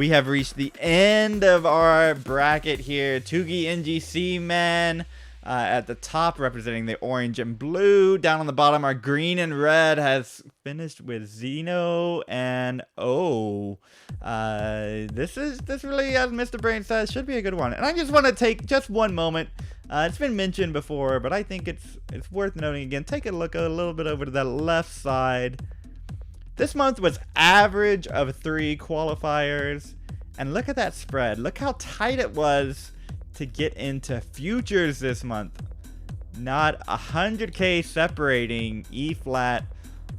we have reached the end of our bracket here. Tugi NGC Man at the top representing the orange and blue. Down on the bottom, our green and red has finished with Xeno and O. This really, as Mr. Brain says, should be a good one. And I just want to take just one moment. It's been mentioned before, but I think it's worth noting again. Take a look a little bit over to that left side. This month was average of 3 qualifiers. And look at that spread. Look how tight it was to get into futures this month. Not 100K separating E flat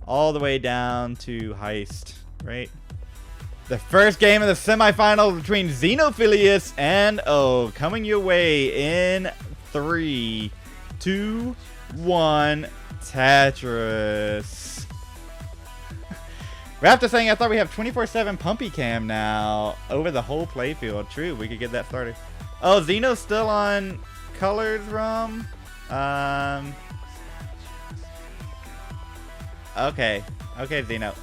all the way down to heist, right? The first game of the semifinals between Xenophilius and O coming your way in 3, 2, 1, Tetris. After saying, I thought we have 24/7 Pumpy Cam now over the whole playfield. True, we could get that started. Oh, Xeno's still on colors ROM. Okay, Xeno.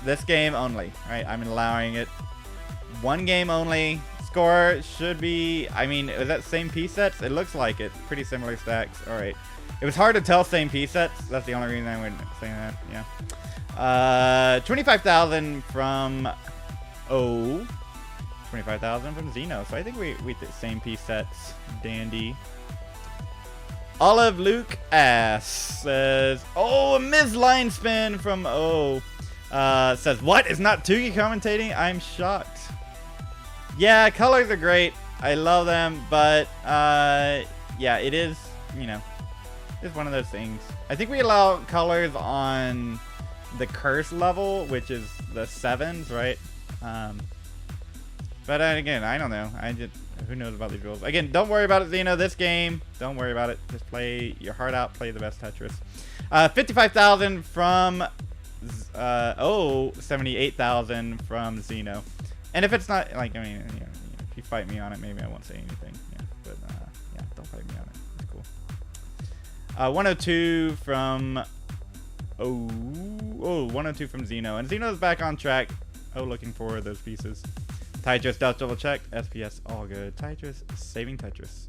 This game only, right? I'm allowing it. One game only. Score should be, I mean, is that same piece sets? It looks like it. Pretty similar stacks. All right. It was hard to tell same piece sets. That's the only reason I would say that. Yeah. 25,000 from O. 25,000 from Xeno. So I think we did same piece sets. Dandy. Olive Luke Ass says, oh, a misline spin from O. Says, what? Is not Tugi commentating? I'm shocked. Yeah, colors are great. I love them, but yeah, it is, you know, it's one of those things. I think we allow colors on the curse level, which is the 7s, right? But again, I don't know. Who knows about these rules? Again, don't worry about it, Xeno. This game, don't worry about it. Just play your heart out. Play the best Tetris. 55,000 from 78,000 from Xeno. And if it's not, like, I mean, you know, if you fight me on it, maybe I won't say anything. Yeah, but yeah, don't fight me on it. It's cool. 102 from 102 from Xeno. And Xeno's back on track. Oh, looking for those pieces. Tetris does double check. SPS all good. Tetris saving Tetris.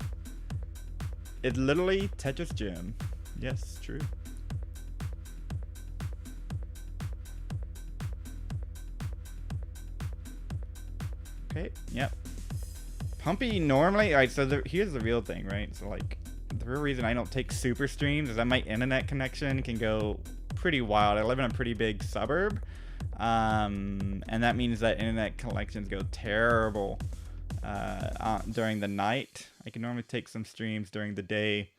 It's literally Tetris Gym. Yes, true. Okay, yep. Pumpy normally, alright, so here's the real thing, right? So like, the real reason I don't take super streams is that my internet connection can go pretty wild. I live in a pretty big suburb. And that means that internet connections go terrible during the night. I can normally take some streams during the day.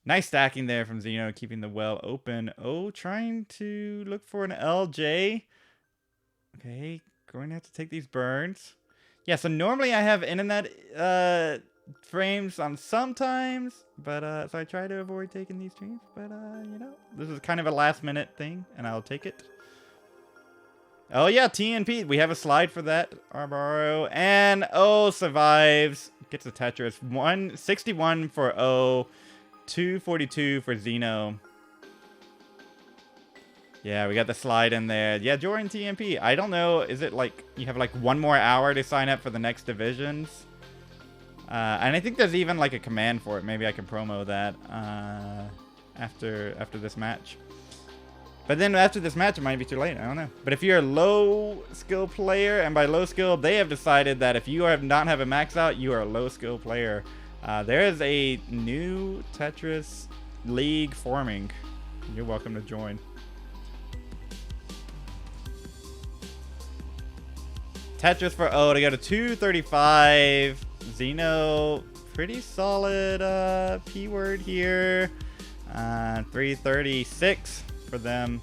Nice stacking there from Xeno, keeping the well open. Oh, trying to look for an LJ. Okay, going to have to take these burns. Yeah, so normally I have internet frames on sometimes, but so I try to avoid taking these streams. But you know, this is kind of a last minute thing, and I'll take it. Oh yeah, TNP. We have a slide for that. Arbaro. And O survives. Gets a Tetris. 161 for O. 242 for Xeno. Yeah, we got the slide in there. Yeah, join TNP. I don't know. Is it like you have like 1 more hour to sign up for the next divisions? And I think there's even like a command for it. Maybe I can promo that after this match. But then after this match, it might be too late. I don't know. But if you're a low skill player, and by low skill, they have decided that if you have not have a max out, you are a low skill player. There is a new Tetris league forming. You're welcome to join. Tetris for O to go to 235. Xeno, pretty solid P word here. 336. For them.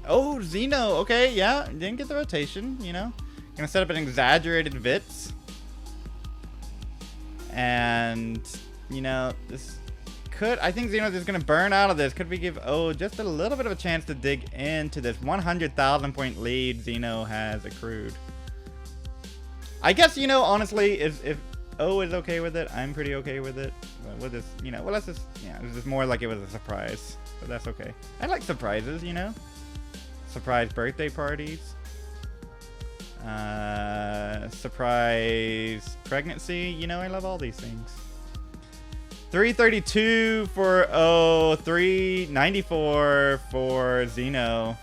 Oh, Xeno. Okay, yeah. Didn't get the rotation, you know. Gonna set up an exaggerated Vits. And, you know, this could... I think Xeno's just gonna burn out of this. Could we give just a little bit of a chance to dig into this 100,000 point lead Xeno has accrued? I guess, you know, honestly, if O is okay with it, I'm pretty okay with it. We'll just, you know, let's just, yeah, it was just more like it was a surprise. but that's okay. I like surprises, you know? Surprise birthday parties. Surprise pregnancy. You know, I love all these things. 332 for O, 394 for Xeno.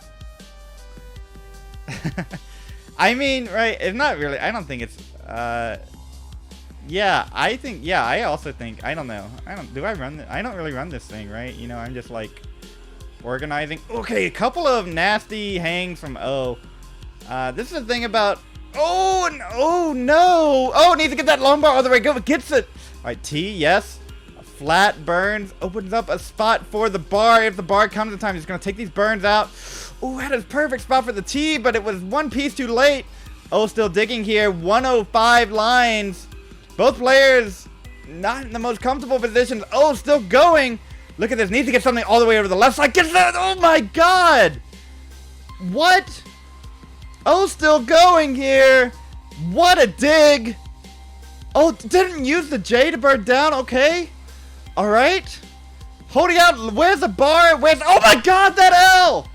I mean, right, it's not really, I don't think it's, yeah, I also think, I don't know, I don't really run this thing, right? You know, I'm just like organizing. Okay, a couple of nasty hangs from O. This is the thing about, oh no, oh, needs to get that long bar all the way, go, gets it. All right, T, yes. Flat burns, opens up a spot for the bar. If the bar comes in time, he's going to take these burns out. Ooh, had a perfect spot for the T, but it was one piece too late. Oh, still digging here. 105 lines. Both players not in the most comfortable positions. Oh, still going. Look at this. Needs to get something all the way over the left side. Gets that. Oh, my God. What? Oh, still going here. What a dig. Oh, didn't use the J to burn down. Okay. All right, holding out. Where's the bar? Where's? Oh my God, that L!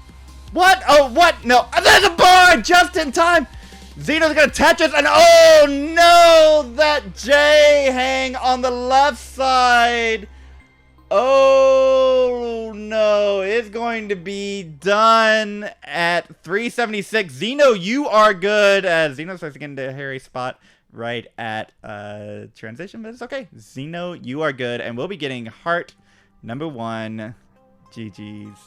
What? Oh, what? No, there's a bar just in time. Xeno's gonna touch us, and oh no, that J hang on the left side. Oh no, it's going to be done at 376. Xeno, you are good. As Xeno starts to get into a hairy spot right at transition, but it's okay. Xeno, you are good, and we'll be getting heart number 1. GG's.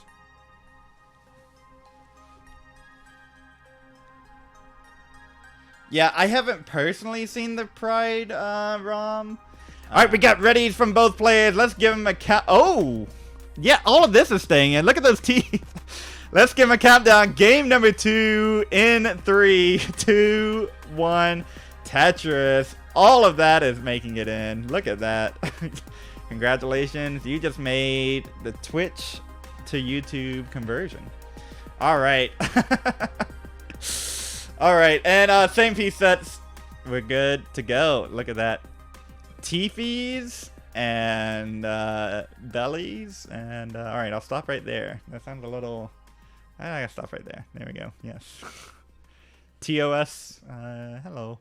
Yeah, I haven't personally seen the Pride ROM. All right, we got readies from both players. Let's give them a count. Oh, yeah, all of this is staying in. Look at those teeth. Let's give them a countdown. Game number 2 in 3, 2, 1. Tetris. All of that is making it in. Look at that. Congratulations. You just made the Twitch to YouTube conversion. All right. All right. And same piece sets. We're good to go. Look at that. Teefies and bellies. And all right. I'll stop right there. That sounds a little... I gotta stop right there. There we go. Yes. TOS. Hello.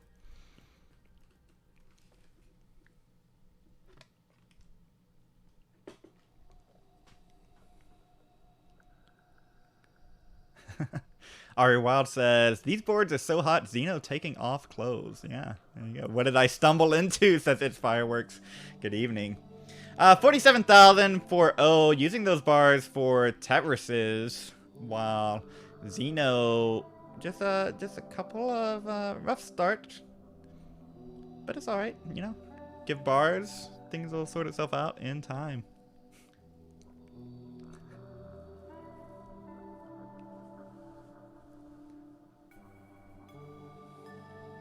Ari Wild says, these boards are so hot, Xeno taking off clothes. Yeah, there you go. What did I stumble into? Says it's fireworks. Good evening. 47,000 for O, using those bars for Tetrises. Wow. Xeno, just a couple of rough start. But it's alright, you know. Give bars, things will sort itself out in time.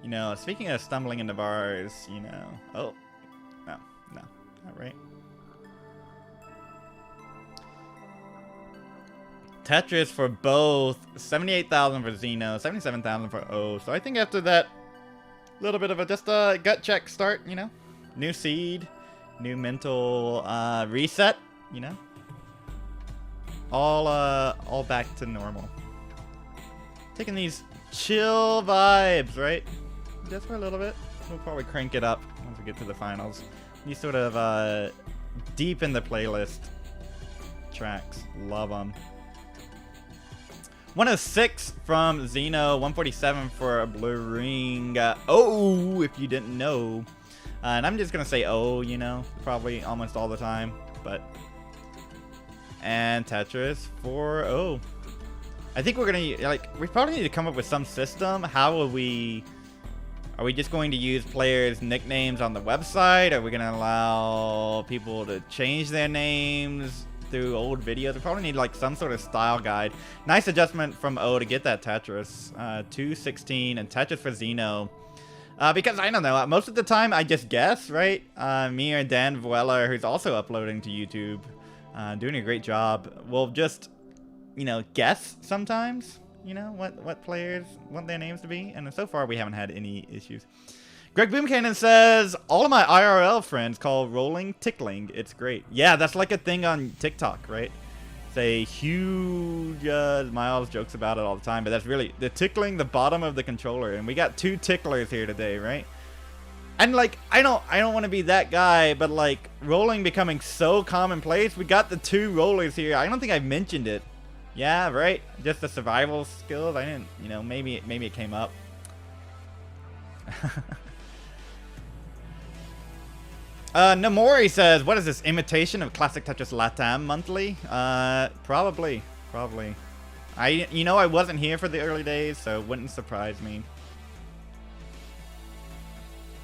You know, speaking of stumbling into bars, you know... Oh. No. No. Not right. Tetris for both. 78,000 for Xeno. 77,000 for O. So I think after that little bit of a just a gut check start, you know? New seed. New mental reset, you know? All back to normal. Taking these chill vibes, right? Just for a little bit. We'll probably crank it up once we get to the finals. These sort of deep in the playlist tracks. Love them. 106 from Xeno. 147 for a blue ring. Oh, if you didn't know. And I'm just going to say oh, you know, probably almost all the time. But. And Tetris for O. I think we're going to, like, we probably need to come up with some system. How will we... Are we just going to use players' nicknames on the website? Are we going to allow people to change their names through old videos? We probably need like some sort of style guide. Nice adjustment from O to get that Tetris. 216 and Tetris for Xeno. Because I don't know, most of the time I just guess, right? Me or vandweller, who's also uploading to YouTube, doing a great job. We'll just, you know, guess sometimes. You know, what players want their names to be. And so far, we haven't had any issues. Greg Boomcannon says, all of my IRL friends call rolling tickling. It's great. Yeah, that's like a thing on TikTok, right? It's a huge, Miles jokes about it all the time, but that's really, they're tickling the bottom of the controller, and we got 2 ticklers here today, right? And like, I don't want to be that guy, but like, rolling becoming so commonplace, we got the 2 rollers here. I don't think I mentioned it. Yeah, right? Just the survival skills. I didn't, you know, maybe it came up. Namori says, what is this, imitation of Classic Tetris Latam Monthly? Probably. You know, I wasn't here for the early days, so it wouldn't surprise me.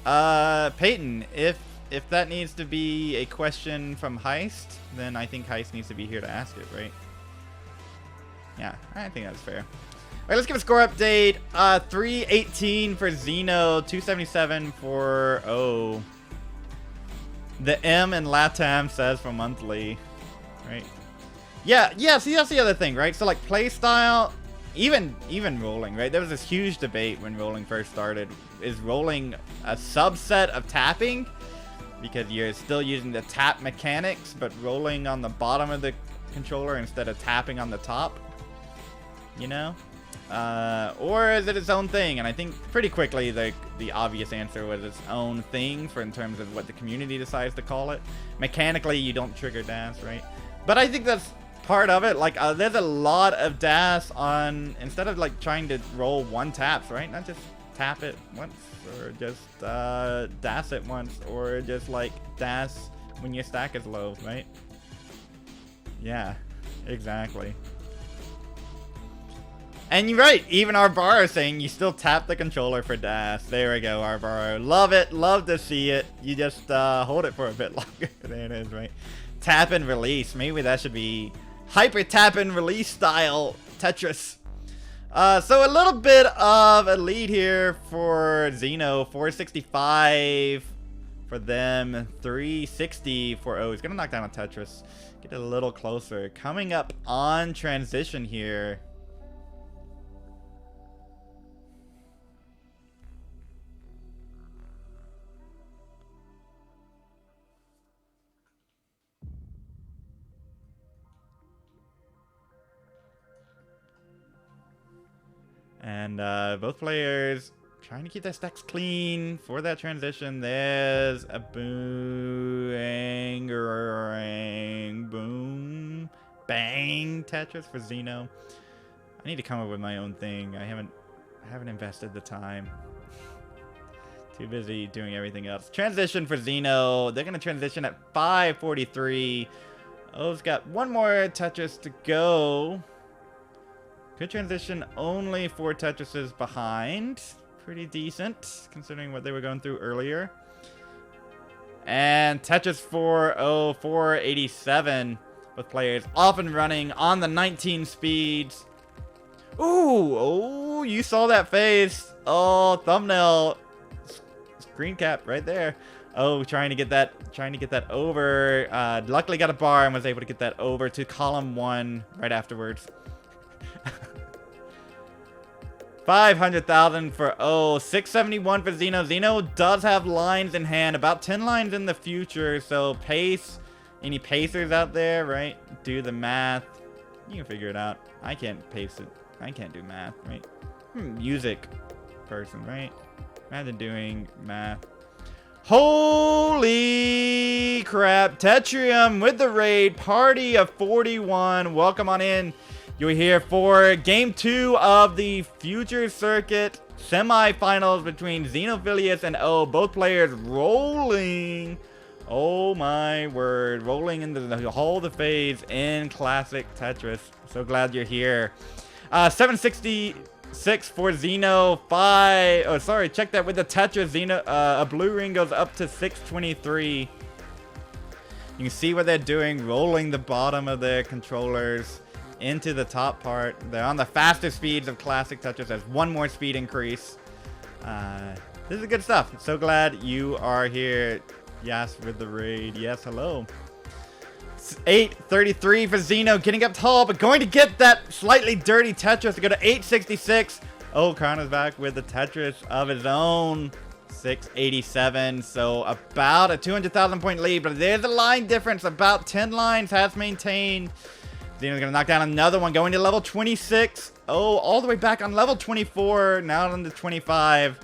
Peyton, if that needs to be a question from Heist, then I think Heist needs to be here to ask it, right? Yeah, I think that's fair. All right, let's give a score update. 318 for Xeno, 277 for O. The M in Latam says for monthly, right? Yeah, see, that's the other thing, right? So like play style, even rolling, right? There was this huge debate when rolling first started. Is rolling a subset of tapping? Because you're still using the tap mechanics, but rolling on the bottom of the controller instead of tapping on the top, you know? Or is it its own thing? And I think pretty quickly the obvious answer was its own thing for in terms of what the community decides to call it. Mechanically, you don't trigger dash, right? But I think that's part of it. Like, there's a lot of dash on, instead of like trying to roll 1 taps, right? Not just tap it once, or just dash it once, or just like dash when your stack is low, right? Yeah, exactly. And you're right, even Arbaro saying you still tap the controller for dash. There we go, Arbaro. Love it, love to see it. You just hold it for a bit longer. There it is, right? Tap and release. Maybe that should be hyper tap and release style Tetris. So a little bit of a lead here for Xeno. 465 for them, 360 for O. He's gonna knock down a Tetris. Get a little closer. Coming up on transition here. And both players trying to keep their stacks clean for that transition. There's a boom, boom, bang Tetris for Xeno. I need to come up with my own thing. I haven't invested the time. Too busy doing everything else. Transition for Xeno. They're gonna transition at 5:43. O's got 1 more Tetris to go. Good transition, only 4 Tetrises behind. Pretty decent, considering what they were going through earlier. And Tetris 487 with players off and running on the 19 speeds. Ooh, oh, you saw that face. Oh, thumbnail. Screen cap right there. Oh, trying to get that over. Luckily got a bar and was able to get that over to column 1 right afterwards. 500,000 for O. 671 for Xeno. Xeno does have lines in hand, about 10 lines in the future. So pace, any pacers out there, right? Do the math. You can figure it out. I can't pace it. I can't do math, right? Music person, right? Imagine doing math. Holy crap. Tetrium with the raid. Party of 41. Welcome on in. You're here for Game 2 of the Future Circuit semifinals between Xenophilius and O. Both players rolling. Oh my word. Rolling into the Hall of Phase in Classic Tetris. So glad you're here. 766 for Xeno. Check that with the Tetris. Xeno, a blue ring goes up to 623. You can see what they're doing. Rolling the bottom of their controllers into the top part. They're on the faster speeds of Classic Tetris. There's 1 more speed increase. This is good stuff. So glad you are here. Yes, with the raid. Yes, hello. 833 for Xeno, getting up tall, but going to get that slightly dirty Tetris to go to 866. Oh, Kana's back with the Tetris of his own. 687. So about a 200,000 point lead, but there's a line difference. About 10 lines has maintained. Xeno's gonna knock down another one, going to level 26. Oh, all the way back on level 24, now on to 25.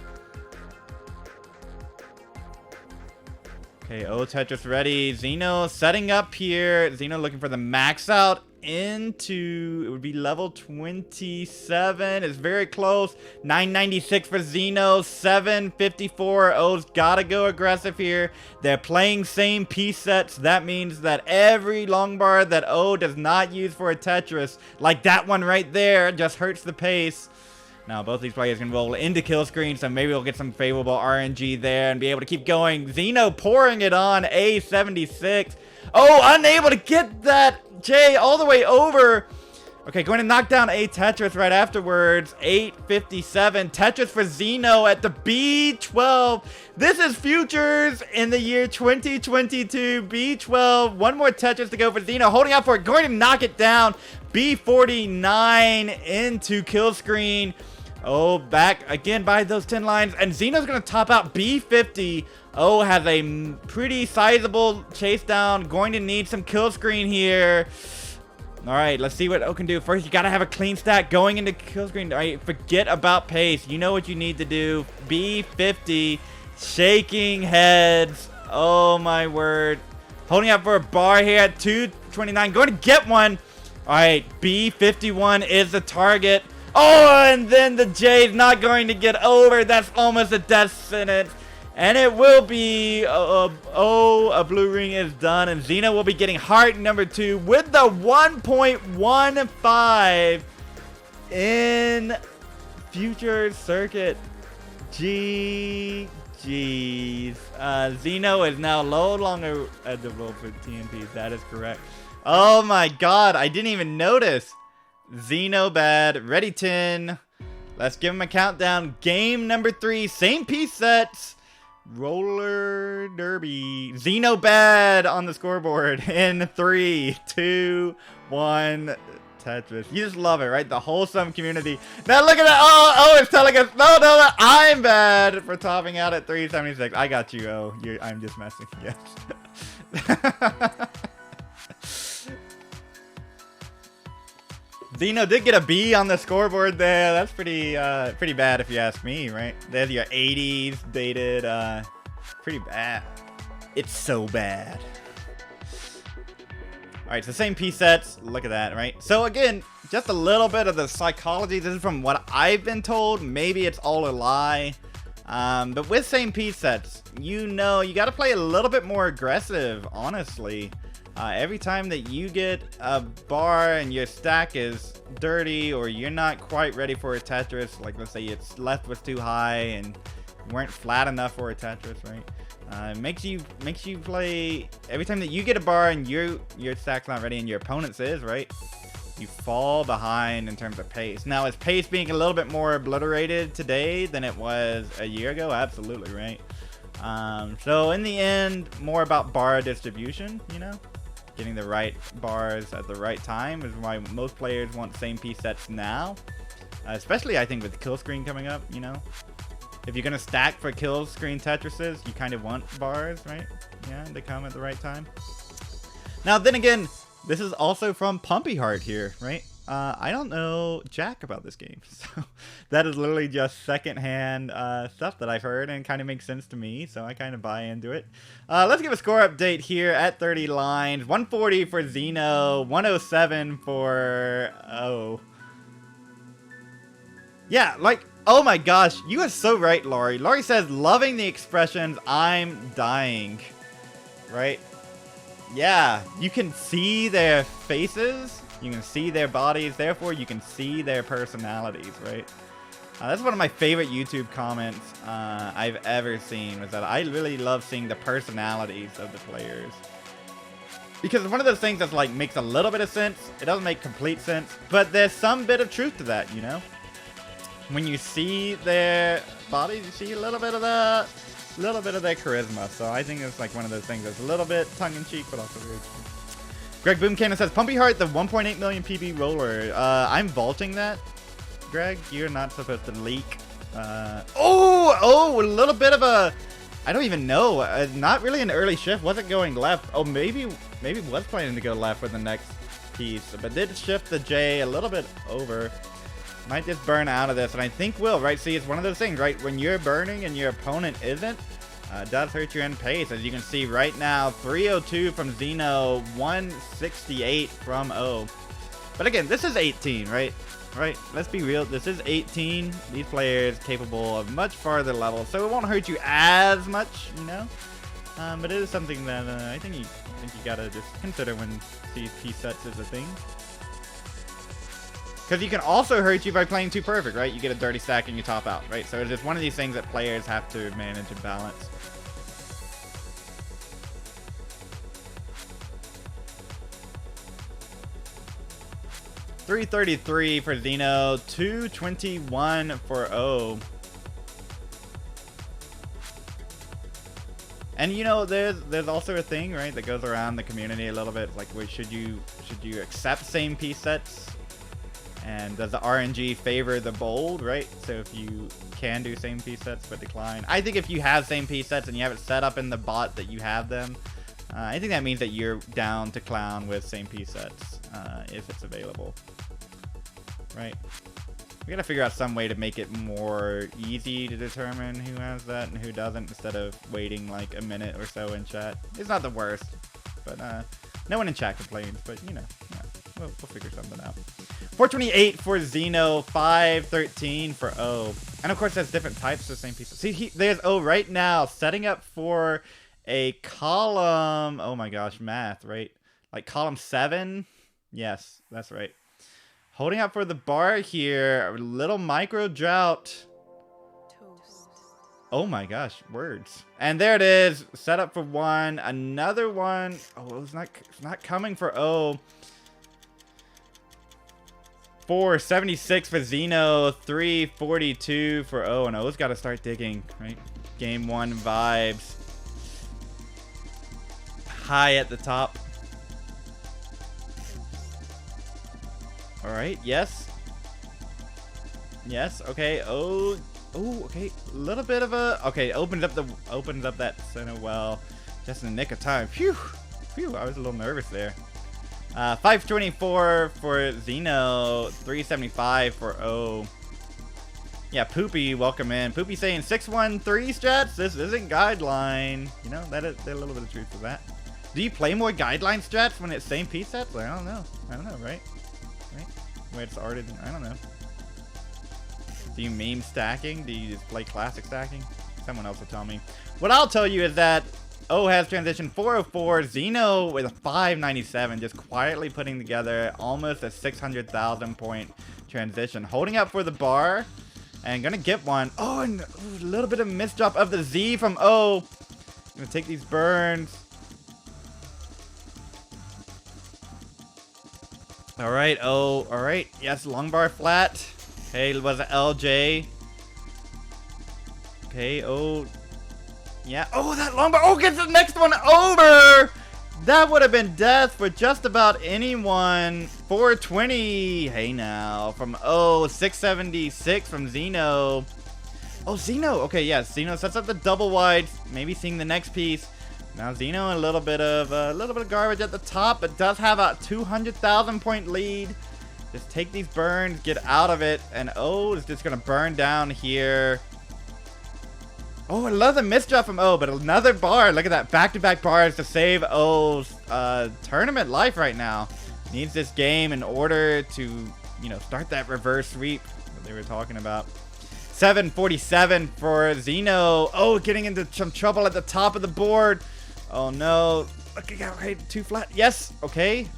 Okay, Tetris ready. Xeno setting up here. Xeno looking for the max out into, it would be level 27. It's very close. 996 for Xeno. 754. O's gotta go aggressive here. They're playing same piece sets. That means that every long bar that O does not use for a Tetris, like that one right there, just hurts the pace. Now, both these players can roll into kill screen, so maybe we'll get some favorable RNG there and be able to keep going. Xeno pouring it on, A76. Oh, unable to get that J all the way over. Okay, going to knock down a Tetris right afterwards. 857. Tetris for Xeno at the B12. This is futures in the year 2022. B12. One more Tetris to go for Xeno. Holding out for it. Going to knock it down. B49 into kill screen. Oh, back again by those 10 lines. And Xeno's going to top out B50. Oh, has a pretty sizable chase down. Going to need some kill screen here. All right, let's see what O can do. First, you got to have a clean stack going into kill screen. All right, forget about pace. You know what you need to do. B50. Shaking heads. Oh, my word. Holding out for a bar here at 229. Going to get one. All right, B51 is the target. Oh, and then the J's not going to get over. That's almost a death sentence. And it will be, a blue ring is done. And Xeno will be getting heart number 2 with the 1.15 in future circuit. GG's. Xeno is now no longer eligible for TNPs. That is correct. Oh my god, I didn't even notice. Xeno bad. Ready 10. Let's give him a countdown. Game number 3. Same piece sets. Roller derby. Xeno bad on the scoreboard in 3, 2, 1. Tetris. You just love it, right? The wholesome community. Now look at that. Oh, it's telling us. No, I'm bad for topping out at 376. I got you, Oh. I'm just messing. Yes. Xeno did get a B on the scoreboard there. That's pretty bad if you ask me, right? There's your 80s dated. Pretty bad. It's so bad. All right, so same piece sets. Look at that, right? So again, just a little bit of the psychology. This is from what I've been told. Maybe it's all a lie. But with same piece sets, you know, you got to play a little bit more aggressive, honestly. Every time that you get a bar and your stack is dirty or you're not quite ready for a Tetris, like let's say its left was too high and you weren't flat enough for a Tetris, right? It makes you play every time that you get a bar and your stack's not ready and your opponent's is, right? You fall behind in terms of pace. Now, is pace being a little bit more obliterated today than it was a year ago? Absolutely, right? So in the end, more about bar distribution, you know? Getting the right bars at the right time is why most players want same piece sets now. Especially, I think, with kill screen coming up, you know? If you're going to stack for kill screen Tetrises, you kind of want bars, right? Yeah, they come at the right time. Now, then again, this is also from pumpyheart here, right? I don't know jack about this game. So that is literally just secondhand stuff that I've heard and kind of makes sense to me. So I kind of buy into it. Let's give a score update here at 30 lines. 140 for Xeno. 107 for O. Yeah, like, oh my gosh. You are so right, Laurie. Laurie says, loving the expressions, I'm dying. Right? Yeah, you can see their faces. You can see their bodies, therefore you can see their personalities, right? That's one of my favorite YouTube comments I've ever seen, was that I really love seeing the personalities of the players. Because it's one of those things that's like makes a little bit of sense. It doesn't make complete sense, but there's some bit of truth to that, you know? When you see their bodies, you see a little bit of their charisma. So I think it's like one of those things that's a little bit tongue-in-cheek, but also very true. Greg Boomcannon says, pumpyheart, the 1.8 million PB roller. I'm vaulting that. Greg, you're not supposed to leak. A little bit of a... I don't even know. Not really an early shift. Wasn't going left. Oh, maybe was planning to go left for the next piece, but did shift the J a little bit over. Might just burn out of this, and I think will, right? See, it's one of those things, right? When you're burning and your opponent isn't, it does hurt your end pace. As you can see right now, 302 from Xeno, 168 from O. But again, this is 18, right? Right? Let's be real. This is 18. These players capable of much farther levels, so it won't hurt you as much, you know? But it is something that I think you gotta just consider when these piece sets is a thing. Because you can also hurt you by playing too perfect, right? You get a dirty stack and you top out, right? So it's just one of these things that players have to manage and balance. $333 for Xeno, $221 for O. And you know, there's also a thing, right, that goes around the community a little bit, like, wait, should you accept same piece sets? And does the RNG favor the bold, right? So if you can do same piece sets but decline. I think if you have same piece sets and you have it set up in the bot that you have them, I think that means that you're down to clown with same piece sets if it's available, right? We gotta figure out some way to make it more easy to determine who has that and who doesn't, instead of waiting like a minute or so in chat. It's not the worst, but no one in chat complains, but you know, yeah, we'll figure something out. 428 for Xeno, 513 for O. And of course, there's different types of same pieces. See, there's O right now, setting up for a column. Oh my gosh, math, right? Like column 7? Yes, that's right. Holding up for the bar here, a little micro drought. Oh my gosh, words. And there it is, set up for 1, another one. Oh, it's not coming for O. 476 for Xeno, 342 for O, and O's got to start digging, right? Game 1 vibes. High at the top. All right, yes. Yes, okay. Oh, okay. A little bit of a, okay, opens up that center well just in the nick of time. Phew. I was a little nervous there. 524 for Xeno, 375 for O. Yeah, Poopy, welcome in. Poopy saying 613 strats. This isn't guideline. You know, there's a little bit of truth to that. Do you play more guideline strats when it's same piece sets? I don't know, right? Where it's already, I don't know. Do you meme stacking? Do you just play classic stacking? Someone else will tell me. What I'll tell you is that O has transition 404, Xeno with a 597, just quietly putting together almost a 600,000 point transition. Holding up for the bar, and gonna get one. Oh, and a little bit of misdrop of the Z from O. Gonna take these burns. All right, O, all right. Yes, long bar flat. Okay, it was an LJ. Okay, O. Yeah. Oh, that long bar. Oh, gets the next one over. That would have been death for just about anyone. 420. Hey now. From O. 676 from Xeno. Oh, Xeno. Okay, yeah. Xeno sets up the double wide. Maybe seeing the next piece. Now Xeno a little bit of garbage at the top, but does have a 200,000 point lead. Just take these burns, get out of it, and O is just gonna burn down here. Oh, I love the misdrop from O, but another bar. Look at that, back-to-back bars to save O's tournament life right now. Needs this game in order to, you know, start that reverse sweep that they were talking about. 747 for Xeno. Oh, getting into some trouble at the top of the board. Oh no, looking out, right, too flat. Yes, okay.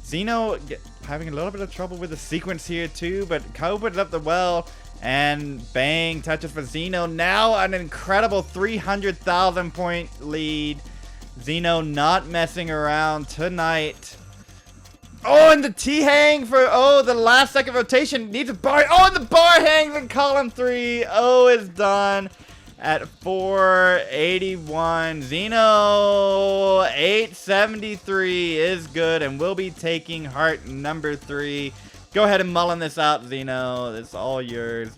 Xeno having a little bit of trouble with the sequence here too, but opens up the well. And bang, touches for Xeno. Now an incredible 300,000 point lead. Xeno not messing around tonight. Oh, and the T-hang for, oh, the last second rotation. Needs a bar. Oh, and the bar hangs in column 3. Oh, is done at 481. Xeno 873 is good and will be taking heart number 3. Go ahead and mullen this out, Xeno. It's all yours.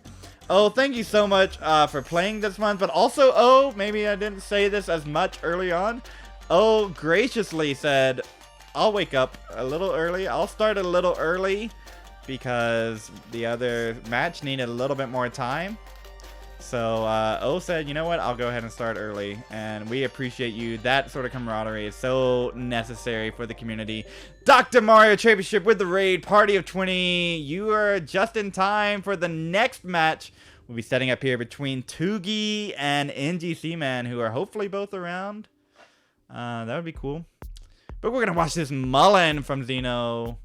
Oh, thank you so much for playing this month. But also, oh, maybe I didn't say this as much early on. Oh, graciously said, I'll wake up a little early. I'll start a little early because the other match needed a little bit more time. So O said, you know what, I'll go ahead and start early, and we appreciate you. That sort of camaraderie is so necessary for the community. Dr. Mario Championship with the raid, party of 20. You are just in time for the next match. We'll be setting up here between Toogie and NGC Man, who are hopefully both around. That would be cool. But we're going to watch this Mullen from Xeno.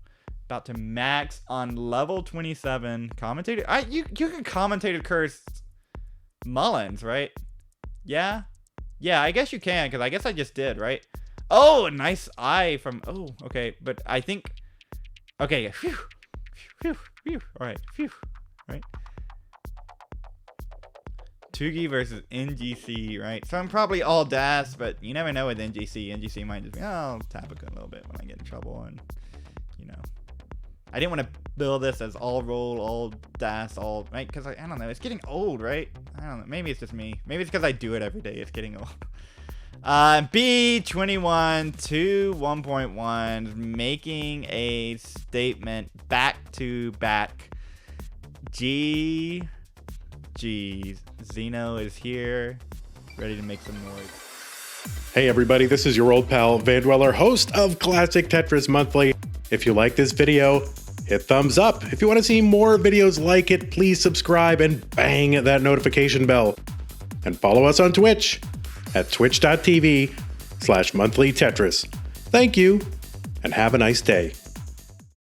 About to max on level 27. Commentator. You can commentator curse Mullins, right? Yeah? Yeah, I guess you can, because I guess I just did, right? Oh, a nice eye from... Oh, okay. But I think... Okay. Phew. Phew. Phew. All right. Phew. All right. Toogie versus NGC, right? So I'm probably all DAS, but you never know with NGC. NGC might just be, oh, I'll tap a little bit when I get in trouble, and, you know. I didn't want to build this as all roll, all DAS, all, right? Because I don't know, it's getting old, right? I don't know, maybe it's just me. Maybe it's because I do it every day, it's getting old. B21 to 1.1, making a statement back to back. G's. Xeno is here, ready to make some noise. Hey everybody, this is your old pal, Vandweller, host of Classic Tetris Monthly. If you like this video, hit thumbs up. If you want to see more videos like it, please subscribe and bang that notification bell. And follow us on Twitch at twitch.tv/monthlytetris. Thank you, and have a nice day.